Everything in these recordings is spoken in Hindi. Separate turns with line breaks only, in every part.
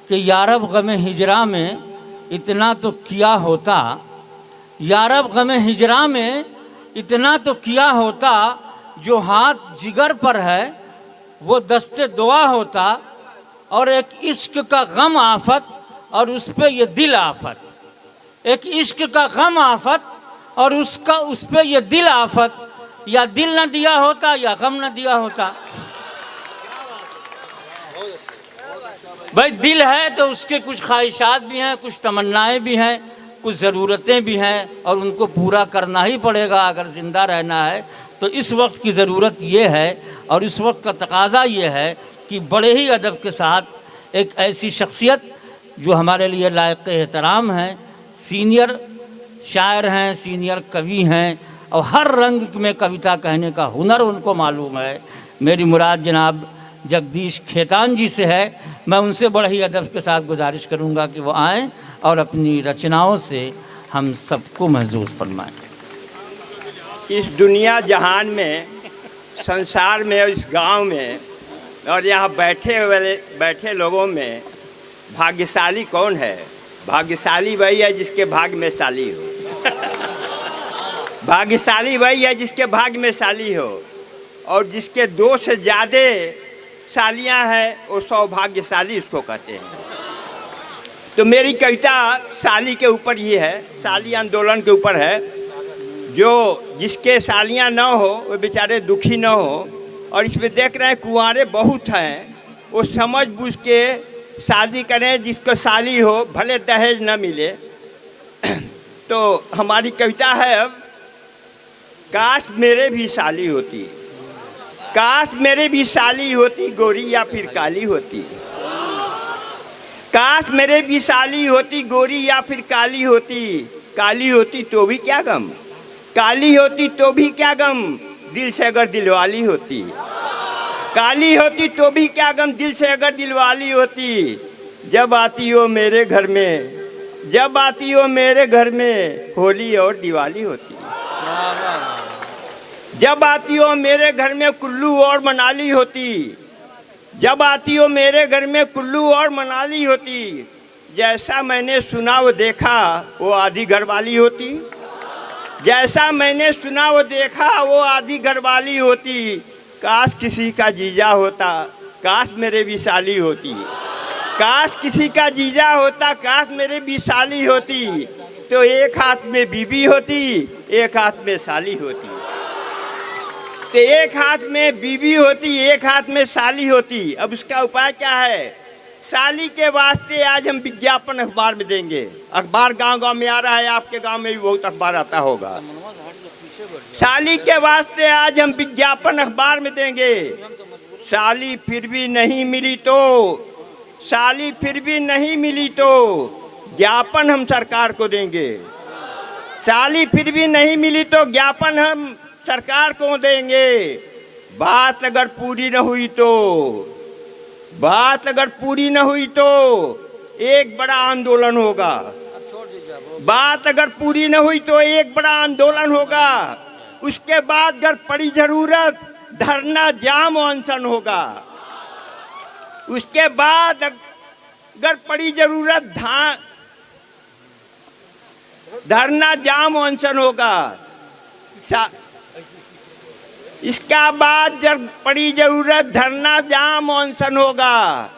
कि यारब गमे हिजरा में इतना तो किया होता, यारब गमे हिजरा में इतना तो किया होता, जो हाथ जिगर पर है वो दस्ते दुआ होता, और एक इश्क का गम आफत और उस पे ये दिल आफत, एक इश्क का गम आफत और उस पे ये दिल आफत, या दिल न दिया होता या गम न दिया होता। भाई दिल है तो उसके कुछ ख्वाहिशात भी हैं, कुछ तमन्नाएं भी हैं, कुछ ज़रूरतें भी हैं, और उनको पूरा करना ही पड़ेगा अगर ज़िंदा रहना है। तो इस वक्त की ज़रूरत ये है और इस वक्त का तकाज़ा ये है कि बड़े ही अदब के साथ एक ऐसी शख्सियत जो हमारे लिए लायक एहतराम हैं, सीनियर शायर हैं, सीनियर कवि हैं, और हर रंग में कविता कहने का हुनर उनको मालूम है। मेरी मुराद जनाब जगदीश खेतान जी से है। मैं उनसे बड़े ही अदब के साथ गुजारिश करूंगा कि वो आएँ और अपनी रचनाओं से हम सबको महसूस फरमाएं।
इस दुनिया जहान में, संसार में, इस गांव में और यहाँ बैठे लोगों में भाग्यशाली कौन है? भाग्यशाली वही है जिसके भाग्य में साली हो। भाग्यशाली वही है जिसके भाग्य में साली हो, और जिसके 2 से ज़्यादा सालियाँ हैं वो सौभाग्यशाली उसको कहते हैं। तो मेरी कविता साली के ऊपर ही है, साली आंदोलन के ऊपर है। जो जिसके सालियाँ न हो वो बेचारे दुखी न हो, और इसमें देख रहे हैं कुंवारे बहुत हैं, वो समझ बूझ के शादी करें जिसको साली हो, भले दहेज न मिले। तो हमारी कविता है अब, काश मेरे भी साली होती, काश मेरे भी साली होती, गोरी या फिर काली होती। काश मेरे भी साली होती, गोरी या फिर काली होती। काली होती तो भी क्या गम, काली होती तो भी क्या गम, दिल से अगर दिलवाली होती। काली होती तो भी क्या गम, दिल से अगर दिलवाली होती। जब आती हो मेरे घर में, जब आती हो मेरे घर में, होली और दिवाली होती। जब आती हो मेरे घर में, कुल्लू और मनाली होती। जब आती हो मेरे घर में, कुल्लू और मनाली होती। जैसा मैंने सुना वो देखा वो आधी घरवाली होती। जैसा मैंने सुना वो देखा वो आधी घरवाली होती। काश किसी का जीजा होता, काश मेरे भी साली होती। काश किसी का जीजा होता, काश मेरे भी साली होती। तो एक हाथ में बीबी होती, एक हाथ में साली होती। तो एक हाथ में बीबी होती, एक हाथ में साली होती। अब उसका उपाय क्या है? साली के वास्ते आज हम विज्ञापन अखबार में देंगे। अखबार गांव-गांव में आ रहा है, आपके गांव में भी बहुत अखबार आता होगा। साली के वास्ते आज हम विज्ञापन अखबार में देंगे। साली फिर भी नहीं मिली तो, साली फिर भी नहीं मिली तो ज्ञापन हम सरकार को देंगे। साली फिर भी नहीं मिली तो ज्ञापन हम सरकार को देंगे। बात अगर पूरी न हुई तो, बात अगर पूरी न हुई तो एक बड़ा आंदोलन होगा। बात अगर पूरी न हुई तो एक बड़ा आंदोलन होगा। उसके बाद अगर पड़ी जरूरत धरना जाम अनशन होगा। उसके बाद अगर पड़ी जरूरत धरना जाम अनशन होगा। इसका बाद जब पड़ी जरूरत धरना जाम अनशन होगा।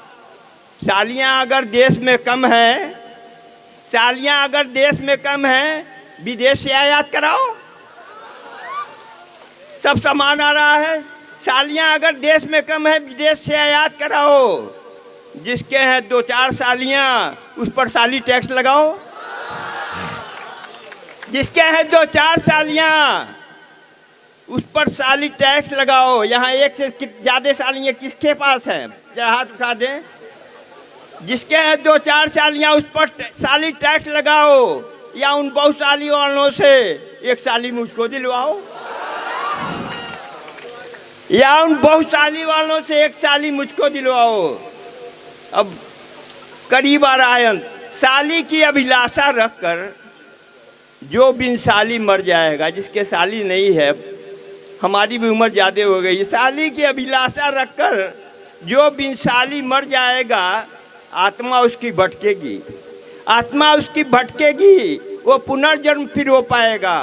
सालियाँ अगर देश में कम है, सालियाँ अगर देश में कम है, विदेश से आयात कराओ। सब सामान आ रहा है। सालियाँ अगर देश में कम है, विदेश से आयात कराओ। जिसके हैं 2-4 सालियाँ उस पर साली टैक्स लगाओ। जिसके हैं 2-4 सालियाँ उस पर साली टैक्स लगाओ। यहाँ एक से ज़्यादा सालियाँ किसके पास हैं? जरा हाथ उठा दें। जिसके हैं 2-4 सालियाँ उस पर साली टैक्स लगाओ, या उन बहुत साली वालों से एक साली मुझको दिलवाओ। या उन बहुत साली वालों से एक साली मुझको दिलवाओ। अब करीब आ रहा है। साली की अभिलाषा रखकर जो बिन साली मर जाएगा। जिसके साली नहीं है, हमारी भी उम्र ज़्यादा हो गई, साली की अभिलाषा रखकर जो बिन साली मर जाएगा। आत्मा उसकी भटकेगी, आत्मा उसकी भटकेगी, वो पुनर्जन्म फिर हो पाएगा।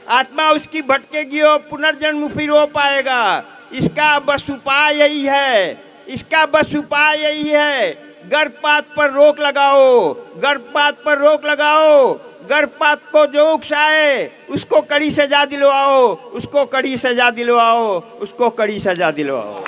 आत्मा उसकी भटकेगी, वो पुनर्जन्म फिर हो पाएगा। इसका बस उपाय यही है, इसका बस उपाय यही है, गर्भपात पर रोक लगाओ, गर्भपात पर रोक लगाओ। गर्भपात को जो उकसाए उसको कड़ी सजा दिलवाओ, उसको कड़ी सजा दिलवाओ, उसको कड़ी सजा दिलवाओ।